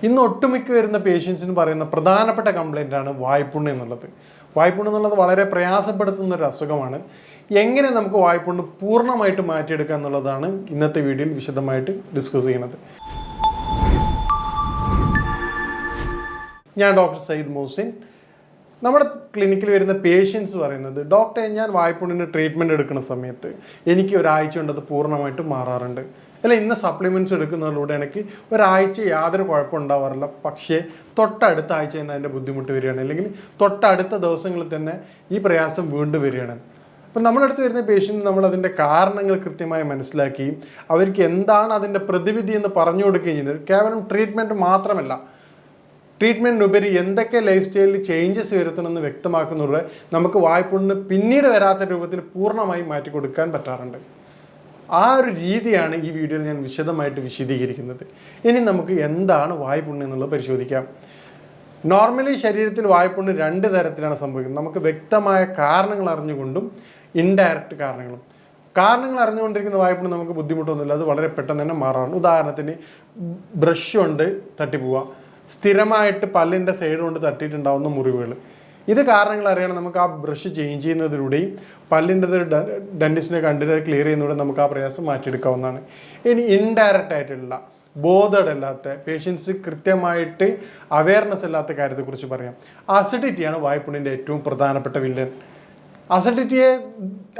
ഇന്ന് ഒട്ടുമിക്ക വരുന്ന പേഷ്യൻസിന് പറയുന്ന പ്രധാനപ്പെട്ട കംപ്ലൈൻ്റ് ആണ് വായ്പുണ്ണ് എന്നുള്ളത്. വായ്പുണ്ണ് എന്നുള്ളത് വളരെ പ്രയാസപ്പെടുത്തുന്ന ഒരു അസുഖമാണ്. എങ്ങനെ നമുക്ക് വായ്പുണ്ണ് പൂർണ്ണമായിട്ട് മാറ്റിയെടുക്കുക എന്നുള്ളതാണ് ഇന്നത്തെ വീഡിയോയിൽ വിശദമായിട്ട് ഡിസ്കസ് ചെയ്യുന്നത്. ഞാൻ ഡോക്ടർ സയ്യിദ് മോഹ്സിൻ. നമ്മുടെ ക്ലിനിക്കിൽ വരുന്ന പേഷ്യൻസ് പറയുന്നത്, ഡോക്ടറെ ഞാൻ വായ്പുണ്ണിന് ട്രീറ്റ്മെൻറ്റ് എടുക്കുന്ന സമയത്ത് എനിക്ക് ഒരാഴ്ച കൊണ്ട് അത് പൂർണ്ണമായിട്ട് മാറാറുണ്ട്, അല്ല ഇന്ന സപ്ലിമെൻറ്റ്സ് എടുക്കുന്നതിലൂടെ എനിക്ക് ഒരാഴ്ച യാതൊരു കുഴപ്പം ഉണ്ടാവാറില്ല, പക്ഷേ തൊട്ടടുത്ത ആഴ്ച തന്നെ അതിൻ്റെ ബുദ്ധിമുട്ട് വരികയാണ്, അല്ലെങ്കിൽ തൊട്ടടുത്ത ദിവസങ്ങളിൽ തന്നെ ഈ പ്രയാസം വീണ്ടും വരികയാണ്. അപ്പം നമ്മുടെ അടുത്ത് വരുന്ന പേഷ്യൻ്റ് നമ്മൾ അതിൻ്റെ കാരണങ്ങൾ കൃത്യമായി മനസ്സിലാക്കി അവർക്ക് എന്താണ് അതിൻ്റെ പ്രതിവിധി എന്ന് പറഞ്ഞു കൊടുക്കുകയും ചെയ്യുന്നത്. കേവലം ട്രീറ്റ്മെൻറ്റ് മാത്രമല്ല, ട്രീറ്റ്മെൻറ്റിനുപരി എന്തൊക്കെ ലൈഫ് സ്റ്റൈലിൽ ചേഞ്ചസ് വരുത്തണമെന്ന് വ്യക്തമാക്കുന്നതോടെ നമുക്ക് വായ്പുണ്ണ് പിന്നീട് വരാത്ത രൂപത്തിൽ പൂർണ്ണമായി മാറ്റി കൊടുക്കാൻ പറ്റാറുണ്ട്. ആ ഒരു രീതിയാണ് ഈ വീഡിയോയിൽ ഞാൻ വിശദമായിട്ട് വിശദീകരിക്കുന്നത്. ഇനി നമുക്ക് എന്താണ് വായ്പുണ്ണ് എന്നുള്ളത് പരിശോധിക്കാം. നോർമലി ശരീരത്തിൽ വായ്പുണ്ണ് രണ്ട് തരത്തിലാണ് സംഭവിക്കുന്നത്. നമുക്ക് വ്യക്തമായ കാരണങ്ങൾ അറിഞ്ഞുകൊണ്ടും ഇൻഡയറക്റ്റ് കാരണങ്ങളും. കാരണങ്ങൾ അറിഞ്ഞുകൊണ്ടിരിക്കുന്ന വായ്പുണ്ണ് നമുക്ക് ബുദ്ധിമുട്ടൊന്നുമില്ല, അത് വളരെ പെട്ടെന്ന് തന്നെ മാറാറുണ്ട്. ഉദാഹരണത്തിന് ബ്രഷ് കൊണ്ട് തട്ടിപ്പോവുക, സ്ഥിരമായിട്ട് പല്ലിൻ്റെ സൈഡ് കൊണ്ട് തട്ടിയിട്ടുണ്ടാവുന്ന മുറിവുകൾ, ഇത് കാരണങ്ങൾ അറിയണം. നമുക്ക് ആ ബ്രഷ് ചേഞ്ച് ചെയ്യുന്നതിലൂടെയും പല്ലിൻ്റെ ഡെന്റിസ്റ്റിനെ കണ്ടിട്ട് ക്ലിയർ ചെയ്യുന്നതിലൂടെ നമുക്ക് ആ പ്രയാസം മാറ്റിയെടുക്കാവുന്നതാണ്. ഇനി ഇൻഡയറക്റ്റ് ആയിട്ടുള്ള ബോധഡ് അല്ലാത്ത പേഷ്യൻസ് കൃത്യമായിട്ട് അവയർനെസ് അല്ലാത്ത കാര്യത്തെക്കുറിച്ച് പറയാം. അസിഡിറ്റിയാണ് വായ്പുണ്ണിൻ്റെ ഏറ്റവും പ്രധാനപ്പെട്ട വില്ലൻ.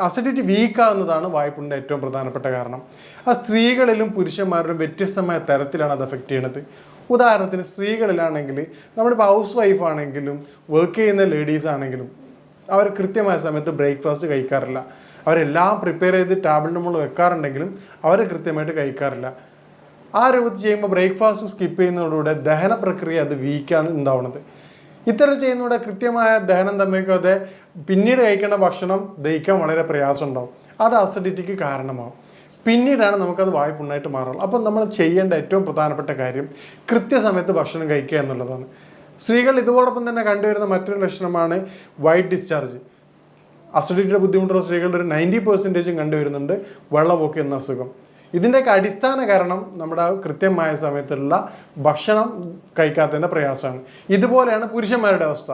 അസിഡിറ്റി വീക്കാവുന്നതാണ് വായ്പുണ്ണിൻ്റെ ഏറ്റവും പ്രധാനപ്പെട്ട കാരണം. ആ സ്ത്രീകളിലും പുരുഷന്മാരിലും വ്യത്യസ്തമായ തരത്തിലാണ് അത് എഫക്റ്റ് ചെയ്യുന്നത്. ഉദാഹരണത്തിന് സ്ത്രീകളിലാണെങ്കിൽ നമ്മളിപ്പോൾ ഹൗസ് വൈഫ് ആണെങ്കിലും വർക്ക് ചെയ്യുന്ന ലേഡീസ് ആണെങ്കിലും അവർ കൃത്യമായ സമയത്ത് ബ്രേക്ക്ഫാസ്റ്റ് കഴിക്കാറില്ല. അവരെല്ലാം പ്രിപ്പയർ ചെയ്ത് ടാബ്ലറ്റ് നമ്മൾ വെക്കാറുണ്ടെങ്കിലും അവർ കൃത്യമായിട്ട് കഴിക്കാറില്ല. ആ രൂപത്തിൽ ചെയ്യുമ്പോൾ ബ്രേക്ക്ഫാസ്റ്റ് സ്കിപ്പ് ചെയ്യുന്നതോടുകൂടെ ദഹന പ്രക്രിയ അത് വീക്കാണ് ഉണ്ടാവുന്നത്. ഇത്തരം ചെയ്യുന്നതോടെ കൃത്യമായ ദഹനം തമ്മിക്കാതെ പിന്നീട് കഴിക്കേണ്ട ഭക്ഷണം ദഹിക്കാൻ വളരെ പ്രയാസം ഉണ്ടാവും. അത് അസിഡിറ്റിക്ക് കാരണമാവും. പിന്നീടാണ് നമുക്കത് വായ്പുണ്ണായിട്ട് മാറുള്ളൂ. അപ്പം നമ്മൾ ചെയ്യേണ്ട ഏറ്റവും പ്രധാനപ്പെട്ട കാര്യം കൃത്യസമയത്ത് ഭക്ഷണം കഴിക്കുക എന്നുള്ളതാണ്. സ്ത്രീകൾ ഇതോടൊപ്പം തന്നെ കണ്ടുവരുന്ന മറ്റൊരു ലക്ഷണമാണ് വൈറ്റ് ഡിസ്ചാർജ്. അസിഡിറ്റിയുടെ ബുദ്ധിമുട്ടുള്ള സ്ത്രീകളുടെ ഒരു 90% കണ്ടുവരുന്നുണ്ട് വെള്ളപ്പൊക്കം എന്ന അസുഖം. ഇതിൻ്റെയൊക്കെ അടിസ്ഥാന കാരണം നമ്മുടെ കൃത്യമായ സമയത്തുള്ള ഭക്ഷണം കഴിക്കാത്തതിൻ്റെ പ്രയാസമാണ്. ഇതുപോലെയാണ് പുരുഷന്മാരുടെ അവസ്ഥ.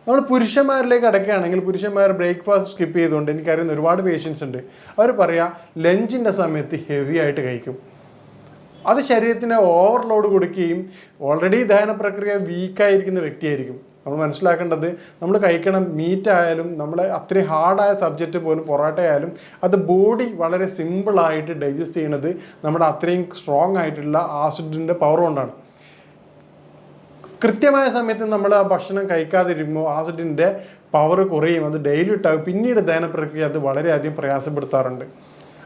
നമ്മൾ പുരുഷന്മാരിലേക്ക് അടക്കുകയാണെങ്കിൽ പുരുഷന്മാർ ബ്രേക്ക്ഫാസ്റ്റ് സ്കിപ്പ് ചെയ്തുകൊണ്ട് എനിക്കറിയുന്ന ഒരുപാട് പേഷ്യൻസ് ഉണ്ട്. അവർ പറയാ ലഞ്ചിൻ്റെ സമയത്ത് ഹെവി ആയിട്ട് കഴിക്കും. അത് ശരീരത്തിന് ഓവർലോഡ് കൊടുക്കുകയും ഓൾറെഡി ദഹന പ്രക്രിയ വീക്കായിരിക്കുന്ന വ്യക്തിയായിരിക്കും. നമ്മൾ മനസ്സിലാക്കേണ്ടത്, നമ്മൾ കഴിക്കണ മീറ്റ് ആയാലും നമ്മൾ അത്രയും ഹാർഡായ സബ്ജക്റ്റ് പോലും പൊറോട്ട ആയാലും അത് ബോഡി വളരെ സിമ്പിളായിട്ട് ഡൈജസ്റ്റ് ചെയ്യണത് നമ്മുടെ അത്രയും സ്ട്രോങ് ആയിട്ടുള്ള ആസിഡിൻ്റെ പവർ കൊണ്ടാണ്. കൃത്യമായ സമയത്ത് നമ്മൾ ആ ഭക്ഷണം കഴിക്കാതിരിക്കുമ്പോൾ ആസിഡിൻ്റെ പവർ കുറയും, അത് ഡെയിലി ഇട്ടാകും. പിന്നീട് ദഹന പ്രക്രിയ അത് വളരെയധികം പ്രയാസപ്പെടുത്താറുണ്ട്.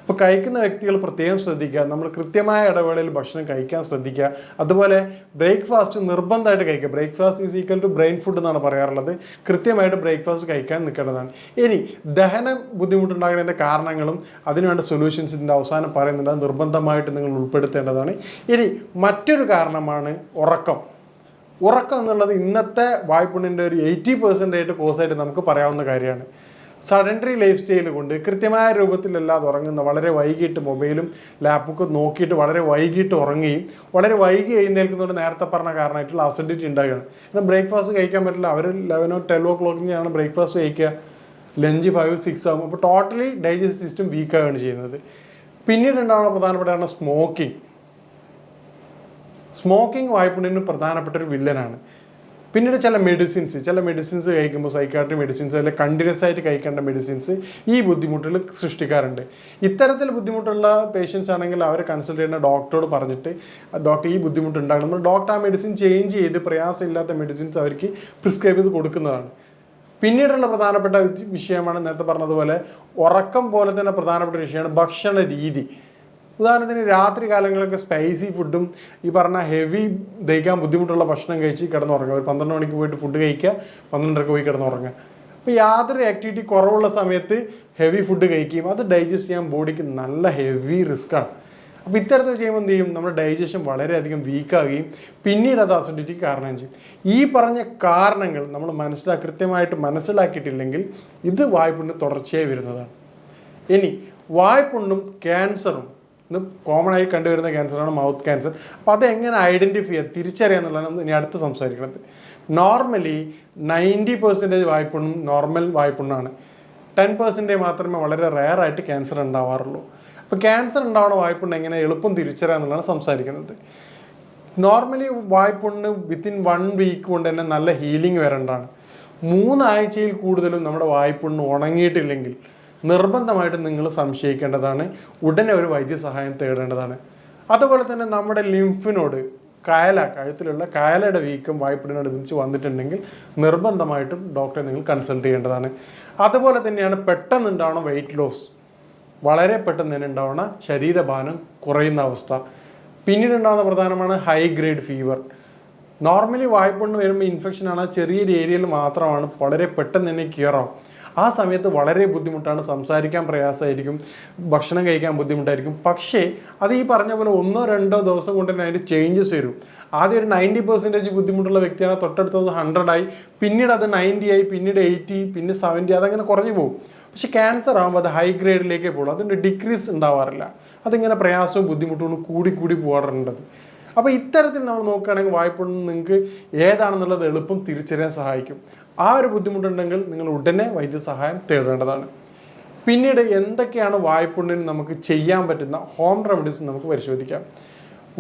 അപ്പോൾ കഴിക്കുന്ന വ്യക്തികൾ പ്രത്യേകം ശ്രദ്ധിക്കുക, നമ്മൾ കൃത്യമായ ഇടവേളയിൽ ഭക്ഷണം കഴിക്കാൻ ശ്രദ്ധിക്കുക. അതുപോലെ ബ്രേക്ക്ഫാസ്റ്റ് നിർബന്ധമായിട്ട് കഴിക്കുക. Breakfast is equal to brain food എന്നാണ് പറയാറുള്ളത്. കൃത്യമായിട്ട് ബ്രേക്ക്ഫാസ്റ്റ് കഴിക്കാൻ നിൽക്കേണ്ടതാണ്. ഇനി ദഹന ബുദ്ധിമുട്ടുണ്ടാകുന്നതിൻ്റെ കാരണങ്ങളും അതിനുവേണ്ട സൊല്യൂഷൻസ് ഇതിൻ്റെ അവസാനം പറയുന്നുണ്ട്. അത് നിർബന്ധമായിട്ട് നിങ്ങൾ ഉൾപ്പെടുത്തേണ്ടതാണ്. ഇനി മറ്റൊരു കാരണമാണ് ഉറക്കം. ഉറക്കം എന്നുള്ളത് ഇന്നത്തെ വായ്പുണ്ണിൻ്റെ ഒരു 80% കോസായിട്ട് നമുക്ക് പറയാവുന്ന കാര്യമാണ്. സഡൻറ്ററി ലൈഫ് സ്റ്റൈൽ കൊണ്ട് കൃത്യമായ രൂപത്തിലല്ലാതെ ഉറങ്ങുന്ന, വളരെ വൈകിട്ട് മൊബൈലും ലാപ്പൊക്കെ നോക്കിയിട്ട് വളരെ വൈകിട്ട് ഉറങ്ങുകയും വളരെ വൈകി എഴുന്നേൽക്കുന്നതുകൊണ്ട് നേരത്തെ പറഞ്ഞ കാരണമായിട്ടുള്ള അസിഡിറ്റി ഉണ്ടാകുകയാണ്. എന്നാൽ ബ്രേക്ക്ഫാസ്റ്റ് കഴിക്കാൻ പറ്റില്ല. അവർ 11 or 12 o'clock ബ്രേക്ക്ഫാസ്റ്റ് കഴിക്കുക, ലഞ്ച് 5 or 6 ആകും. അപ്പോൾ ടോട്ടലി ഡൈജസ്റ്റ് സിസ്റ്റം വീക്കാവുകയാണ് ചെയ്യുന്നത്. പിന്നീട് ഉണ്ടാവുന്ന പ്രധാനപ്പെട്ടതാണ് സ്മോക്കിംഗ് വായ്പുണ്ണിന് പ്രധാനപ്പെട്ട ഒരു വില്ലനാണ്. പിന്നീട് ചില മെഡിസിൻസ് കഴിക്കുമ്പോൾ സൈക്കാട്രി മെഡിസിൻസ് അല്ലെങ്കിൽ കണ്ടിന്യൂസ് ആയിട്ട് കഴിക്കേണ്ട മെഡിസിൻസ് ഈ ബുദ്ധിമുട്ടുകൾ സൃഷ്ടിക്കാറുണ്ട്. ഇത്തരത്തിൽ ബുദ്ധിമുട്ടുള്ള പേഷ്യൻസ് ആണെങ്കിൽ അവർ കൺസൾട്ട് ചെയ്യുന്ന ഡോക്ടറോട് പറഞ്ഞിട്ട്, ഡോക്ടർ ഈ ബുദ്ധിമുട്ടുണ്ടാകും, നമ്മൾ ഡോക്ടർ ആ മെഡിസിൻ ചേഞ്ച് ചെയ്ത് പ്രയാസമില്ലാത്ത മെഡിസിൻസ് അവർക്ക് പ്രിസ്ക്രൈബ് ചെയ്ത് കൊടുക്കുന്നതാണ്. പിന്നീടുള്ള പ്രധാനപ്പെട്ട വിഷയമാണ് നേരത്തെ പറഞ്ഞതുപോലെ ഉറക്കം പോലെ തന്നെ പ്രധാനപ്പെട്ട വിഷയമാണ് ഭക്ഷണ രീതി. ഉദാഹരണത്തിന് രാത്രി കാലങ്ങളിലൊക്കെ സ്പൈസി ഫുഡും ഈ പറഞ്ഞ ഹെവി ദഹിക്കാൻ ബുദ്ധിമുട്ടുള്ള ഭക്ഷണം കഴിച്ച് കിടന്നുറങ്ങുക. ഒരു 12 മണിക്ക് പോയിട്ട് ഫുഡ് കഴിക്കുക, 12:30 പോയി കിടന്നുറങ്ങുക. അപ്പോൾ യാതൊരു ആക്ടിവിറ്റി കുറവുള്ള സമയത്ത് ഹെവി ഫുഡ് കഴിക്കുകയും അത് ഡൈജസ്റ്റ് ചെയ്യാൻ ബോഡിക്ക് നല്ല ഹെവി റിസ്ക്കാണ്. അപ്പോൾ ഇത്തരത്തിൽ ചെയ്യുമ്പോൾ എന്ത് ചെയ്യും, നമ്മുടെ ഡൈജഷൻ വളരെയധികം വീക്കാവുകയും പിന്നീട് അത് അസിഡിറ്റിക്ക് കാരണം ചെയ്യും. ഈ പറഞ്ഞ കാരണങ്ങൾ നമ്മൾ കൃത്യമായിട്ട് മനസ്സിലാക്കിയിട്ടില്ലെങ്കിൽ ഇത് വായ്പുണ്ണ് തുടർച്ചയായി വരുന്നതാണ്. ഇനി വായ്പുണ്ണും ക്യാൻസറും ഇന്ന് കോമൺ ആയി കണ്ടുവരുന്ന ക്യാൻസറാണ് മൗത്ത് ക്യാൻസർ. അപ്പോൾ അത് എങ്ങനെ ഐഡൻറ്റിഫൈ ചെയ്യുക, തിരിച്ചറിയുക എന്നുള്ളതാണ് ഇനി അടുത്ത് സംസാരിക്കുന്നത്. Normally 90% വായ്പുണ്ണും normal വായ്പുണ്ണാണ്. 10% മാത്രമേ വളരെ റെയർ ആയിട്ട് ക്യാൻസർ ഉണ്ടാവാറുള്ളൂ. അപ്പോൾ ക്യാൻസർ ഉണ്ടാവുന്ന വായ്പുണ്ണ് എങ്ങനെ എളുപ്പം തിരിച്ചറിയുക എന്നുള്ളതാണ് സംസാരിക്കുന്നത്. നോർമലി വായ്പുണ്ണ് വിത്തിൻ 1 വീക്ക് കൊണ്ട് തന്നെ നല്ല ഹീലിംഗ് വരേണ്ടതാണ്. 3 ആഴ്ചയിൽ കൂടുതലും നമ്മുടെ വായ്പുണ്ണ് ഉണങ്ങിയിട്ടില്ലെങ്കിൽ നിർബന്ധമായിട്ടും നിങ്ങൾ സംശയിക്കേണ്ടതാണ്, ഉടനെ ഒരു വൈദ്യസഹായം തേടേണ്ടതാണ്. അതുപോലെ തന്നെ നമ്മുടെ ലിംഫിനോട് കഴുത്തിലുള്ള കയലയുടെ വീക്കം വായ്പുണ്ണിനോടനുബന്ധിച്ച് വന്നിട്ടുണ്ടെങ്കിൽ നിർബന്ധമായിട്ടും ഡോക്ടറെ നിങ്ങൾ കൺസൾട്ട് ചെയ്യേണ്ടതാണ്. അതുപോലെ തന്നെയാണ് പെട്ടെന്നുണ്ടാവുന്ന വെയിറ്റ് ലോസ്, വളരെ പെട്ടെന്ന് തന്നെ ഉണ്ടാവുന്ന ശരീരഭാരം കുറയുന്ന അവസ്ഥ. പിന്നീട് ഉണ്ടാകുന്ന പ്രധാനമാണ് ഹൈ ഗ്രേഡ് ഫീവർ. നോർമലി വായ്പുണ്ണ് വരുമ്പോൾ ഇൻഫെക്ഷൻ ആണ് ചെറിയൊരു ഏരിയയിൽ മാത്രമാണ്, വളരെ പെട്ടെന്ന് തന്നെ ക്യൂർ ആവും. ആ സമയത്ത് വളരെ ബുദ്ധിമുട്ടാണ്, സംസാരിക്കാൻ പ്രയാസമായിരിക്കും, ഭക്ഷണം കഴിക്കാൻ ബുദ്ധിമുട്ടായിരിക്കും. പക്ഷേ അത് ഈ പറഞ്ഞ പോലെ 1-2 ദിവസം കൊണ്ട് തന്നെ അതിൻ്റെ ചേഞ്ചസ് വരും. ആദ്യം ഒരു 90% ബുദ്ധിമുട്ടുള്ള വ്യക്തിയാണ്, തൊട്ടടുത്തത് 100 ആയി, പിന്നീട് അത് 90 ആയി, പിന്നീട് 80, പിന്നെ 70, അതങ്ങനെ കുറഞ്ഞു പോകും. പക്ഷെ ക്യാൻസർ ആകുമ്പോൾ അത് ഹൈ ഗ്രേഡിലേക്കേ പോകുള്ളൂ, അതിൻ്റെ ഡിക്രീസ് ഉണ്ടാവാറില്ല. അതിങ്ങനെ പ്രയാസവും ബുദ്ധിമുട്ടും കൂടി പോകാറുണ്ടത്. അപ്പോൾ ഇത്തരത്തിൽ നമ്മൾ നോക്കുകയാണെങ്കിൽ വായ്പുണ്ണ് നിങ്ങൾക്ക് ഏതാണെന്നുള്ളത് എളുപ്പം തിരിച്ചറിയാൻ സഹായിക്കും. ആ ഒരു ബുദ്ധിമുട്ടുണ്ടെങ്കിൽ നിങ്ങൾ ഉടനെ വൈദ്യസഹായം തേടേണ്ടതാണ്. പിന്നീട് എന്തൊക്കെയാണ് വായ്പുണ്ണിന് നമുക്ക് ചെയ്യാൻ പറ്റുന്ന ഹോം റെമഡീസ് നമുക്ക് പരിശോധിക്കാം.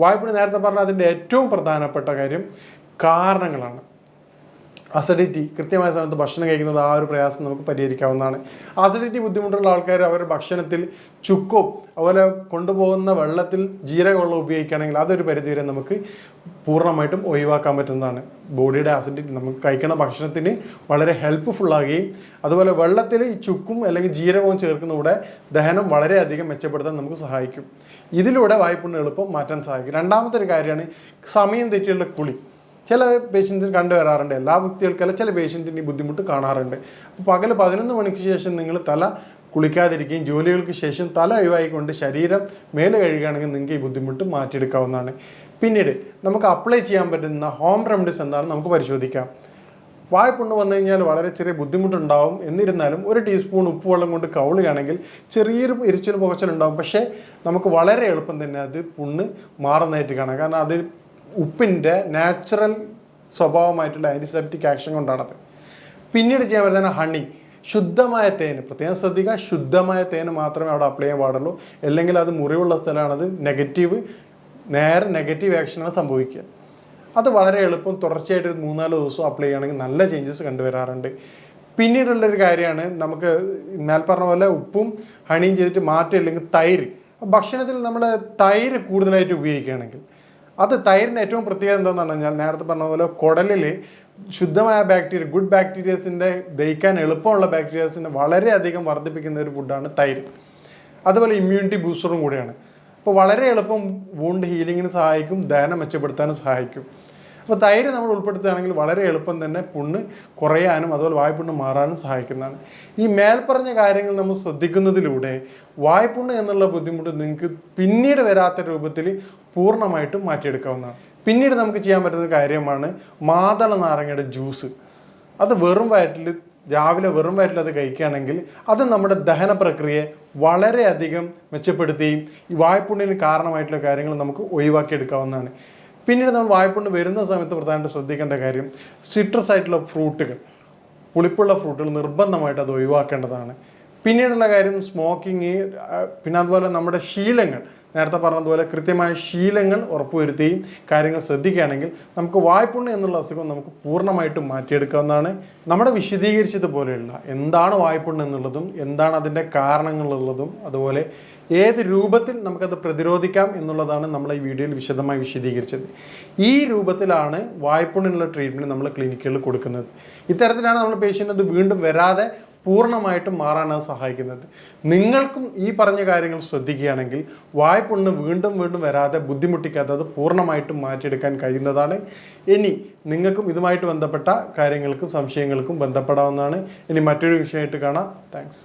വായ്പുണ്ണ് നേരത്തെ പറഞ്ഞ അതിൻ്റെ ഏറ്റവും പ്രധാനപ്പെട്ട കാര്യം കാരണങ്ങളാണ്. അസിഡിറ്റി, കൃത്യമായ സമയത്ത് ഭക്ഷണം കഴിക്കുന്നത് ആ ഒരു പ്രയാസം നമുക്ക് പരിഹരിക്കാവുന്നതാണ്. അസിഡിറ്റി ബുദ്ധിമുട്ടുള്ള ആൾക്കാർ അവരുടെ ഭക്ഷണത്തിൽ ചുക്കോ അതുപോലെ കൊണ്ടുപോകുന്ന വെള്ളത്തിൽ ജീരകവെള്ളം ഉപയോഗിക്കുകയാണെങ്കിൽ അതൊരു പരിധിവരെ നമുക്ക് പൂർണ്ണമായിട്ടും ഒഴിവാക്കാൻ പറ്റുന്നതാണ്. ബോഡിയുടെ അസിഡിറ്റി നമുക്ക് കഴിക്കുന്ന ഭക്ഷണത്തിന് വളരെ ഹെൽപ്ഫുള്ളാകുകയും അതുപോലെ വെള്ളത്തിൽ ഈ ചുക്കും അല്ലെങ്കിൽ ജീരകവും ചേർക്കുന്നതോടെ ദഹനം വളരെയധികം മെച്ചപ്പെടുത്താൻ നമുക്ക് സഹായിക്കും. ഇതിലൂടെ വായ്പുണ്ണ് എളുപ്പം മാറ്റാൻ സഹായിക്കും. രണ്ടാമത്തെ ഒരു കാര്യമാണ് സമയം തെറ്റിയുള്ള കുളി. ചില പേഷ്യൻസിന് കണ്ടുവരാറുണ്ട്, എല്ലാ വ്യക്തികൾക്കല്ല, ചില പേഷ്യൻറ്റിന് ഈ ബുദ്ധിമുട്ട് കാണാറുണ്ട്. അപ്പോൾ പകൽ 11 മണിക്ക് ശേഷം നിങ്ങൾ തല കുളിക്കാതിരിക്കുകയും ജോലികൾക്ക് ശേഷം തല ഒഴിവായിക്കൊണ്ട് ശരീരം മേല് കഴുകുകയാണെങ്കിൽ നിങ്ങൾക്ക് ഈ ബുദ്ധിമുട്ട് മാറ്റിയെടുക്കാവുന്നതാണ്. പിന്നീട് നമുക്ക് അപ്ലൈ ചെയ്യാൻ പറ്റുന്ന ഹോം റെമഡീസ് എന്താണെന്ന് നമുക്ക് പരിശോധിക്കാം. വായ്പുണ്ണ് വന്നു കഴിഞ്ഞാൽ വളരെ ചെറിയ ബുദ്ധിമുട്ടുണ്ടാവും. എന്നിരുന്നാലും 1 ടീസ്പൂൺ ഉപ്പുവെള്ളം കൊണ്ട് കൗളുകയാണെങ്കിൽ ചെറിയൊരു എരിച്ചിൽ പുകച്ചിലുണ്ടാവും. പക്ഷേ നമുക്ക് വളരെ എളുപ്പം തന്നെ അത് പുണ്ണ് മാറുന്നതായിട്ട് കാണാം. കാരണം അത് ഉപ്പിൻ്റെ നാച്ചുറൽ സ്വഭാവമായിട്ടുള്ള ആൻറ്റിസെപ്റ്റിക് ആക്ഷൻ കൊണ്ടാണത്. പിന്നീട് ചെയ്യാൻ പറ്റുന്ന ഹണി, ശുദ്ധമായ തേന്, പ്രത്യേകം ശ്രദ്ധിക്കുക, ശുദ്ധമായ തേന് മാത്രമേ അവിടെ അപ്ലൈ ചെയ്യാൻ പാടുള്ളൂ. അല്ലെങ്കിൽ അത് മുറിവുള്ള സ്ഥലമാണത്, നേരെ നെഗറ്റീവ് ആക്ഷനാണ് സംഭവിക്കുക. അത് വളരെ എളുപ്പം തുടർച്ചയായിട്ട് 3-4 ദിവസം അപ്ലൈ ചെയ്യുകയാണെങ്കിൽ നല്ല ചേഞ്ചസ് കണ്ടുവരാറുണ്ട്. പിന്നീടുള്ളൊരു കാര്യമാണ് നമുക്ക് പറഞ്ഞ പോലെ ഉപ്പും ഹണിയും ചെയ്തിട്ട് മാറ്റില്ലെങ്കിൽ തൈര്. ഭക്ഷണത്തിൽ നമ്മൾ തൈര് കൂടുതലായിട്ട് ഉപയോഗിക്കുകയാണെങ്കിൽ അത് തൈരിൻ്റെ ഏറ്റവും പ്രത്യേകത എന്താണെന്ന് പറഞ്ഞാൽ നേരത്തെ പറഞ്ഞ പോലെ കുടലിൽ ശുദ്ധമായ ബാക്ടീരിയ, ഗുഡ് ബാക്ടീരിയസിൻ്റെ ദഹിക്കാൻ എളുപ്പമുള്ള ബാക്ടീരിയസിനെ വളരെയധികം വർദ്ധിപ്പിക്കുന്ന ഒരു ഫുഡാണ് തൈര്. അതുപോലെ ഇമ്മ്യൂണിറ്റി ബൂസ്റ്ററും കൂടിയാണ്. അപ്പോൾ വളരെ എളുപ്പം വൂണ്ട് ഹീലിങ്ങിന് സഹായിക്കും, ദഹനം മെച്ചപ്പെടുത്താനും സഹായിക്കും. അപ്പോൾ തൈര് നമ്മൾ ഉൾപ്പെടുത്തുകയാണെങ്കിൽ വളരെ എളുപ്പം തന്നെ പുണ്ണ് കുറയാനും അതുപോലെ വായ്പുണ്ണ് മാറാനും സഹായിക്കുന്നതാണ്. ഈ മേൽപ്പറഞ്ഞ കാര്യങ്ങൾ നമ്മൾ ശ്രദ്ധിക്കുന്നതിലൂടെ വായ്പുണ്ണ് എന്നുള്ള ബുദ്ധിമുട്ട് നിങ്ങൾക്ക് പിന്നീട് വരാത്ത രൂപത്തിൽ പൂർണ്ണമായിട്ടും മാറ്റിയെടുക്കാവുന്നതാണ്. പിന്നീട് നമുക്ക് ചെയ്യാൻ പറ്റുന്ന കാര്യമാണ് മാതള നാരങ്ങയുടെ ജ്യൂസ്. അത് രാവിലെ വെറും വയറ്റിൽ അത് കഴിക്കുകയാണെങ്കിൽ അത് നമ്മുടെ ദഹന പ്രക്രിയയെ വളരെയധികം മെച്ചപ്പെടുത്തുകയും ഈ വായ്പുണ്ണിന് കാരണമായിട്ടുള്ള കാര്യങ്ങൾ നമുക്ക് ഒഴിവാക്കിയെടുക്കാവുന്നതാണ്. പിന്നീട് നമ്മൾ വായ്പുണ്ണ് വരുന്ന സമയത്ത് പ്രധാനമായിട്ട് ശ്രദ്ധിക്കേണ്ട കാര്യം സിട്രസ് ആയിട്ടുള്ള ഫ്രൂട്ടുകൾ, പുളിപ്പുള്ള ഫ്രൂട്ടുകൾ നിർബന്ധമായിട്ട് അത് ഒഴിവാക്കേണ്ടതാണ്. പിന്നീടുള്ള കാര്യം സ്മോക്കിങ്, പിന്നെ അതുപോലെ നമ്മുടെ ശീലങ്ങൾ, നേരത്തെ പറഞ്ഞതുപോലെ കൃത്യമായ ശീലങ്ങൾ ഉറപ്പുവരുത്തുകയും കാര്യങ്ങൾ ശ്രദ്ധിക്കുകയാണെങ്കിൽ നമുക്ക് വായ്പുണ്ണ് എന്നുള്ള അസുഖം നമുക്ക് പൂർണ്ണമായിട്ടും മാറ്റിയെടുക്കാവുന്നതാണ്. നമ്മുടെ വിശദീകരിച്ചതുപോലെയുള്ള എന്താണ് വായ്പുണ്ണ് എന്നുള്ളതും എന്താണ് അതിൻ്റെ കാരണങ്ങളുള്ളതും അതുപോലെ ഏത് രൂപത്തിൽ നമുക്കത് പ്രതിരോധിക്കാം എന്നുള്ളതാണ് നമ്മൾ ഈ വീഡിയോയിൽ വിശദമായി വിശദീകരിച്ചത്. ഈ രൂപത്തിലാണ് വായ്പുണ്ണിനുള്ള ട്രീറ്റ്മെൻറ്റ് നമ്മൾ ക്ലിനിക്കുകളിൽ കൊടുക്കുന്നത്. ഇത്തരത്തിലാണ് നമ്മൾ പേഷ്യൻ്റ് അത് വീണ്ടും വരാതെ പൂർണ്ണമായിട്ടും മാറാനാണ് സഹായിക്കുന്നത്. നിങ്ങൾക്കും ഈ പറഞ്ഞ കാര്യങ്ങൾ ശ്രദ്ധിക്കുകയാണെങ്കിൽ വായ്പുണ്ണ് വീണ്ടും വരാതെ ബുദ്ധിമുട്ടിക്കാത്തത് പൂർണ്ണമായിട്ടും മാറ്റിയെടുക്കാൻ കഴിയുന്നതാണ്. ഇനി നിങ്ങൾക്കും ഇതുമായിട്ട് ബന്ധപ്പെട്ട കാര്യങ്ങൾക്കും സംശയങ്ങൾക്കും ബന്ധപ്പെടാവുന്നതാണ്. ഇനി മറ്റൊരു വിഷയമായിട്ട് കാണാം. താങ്ക്സ്.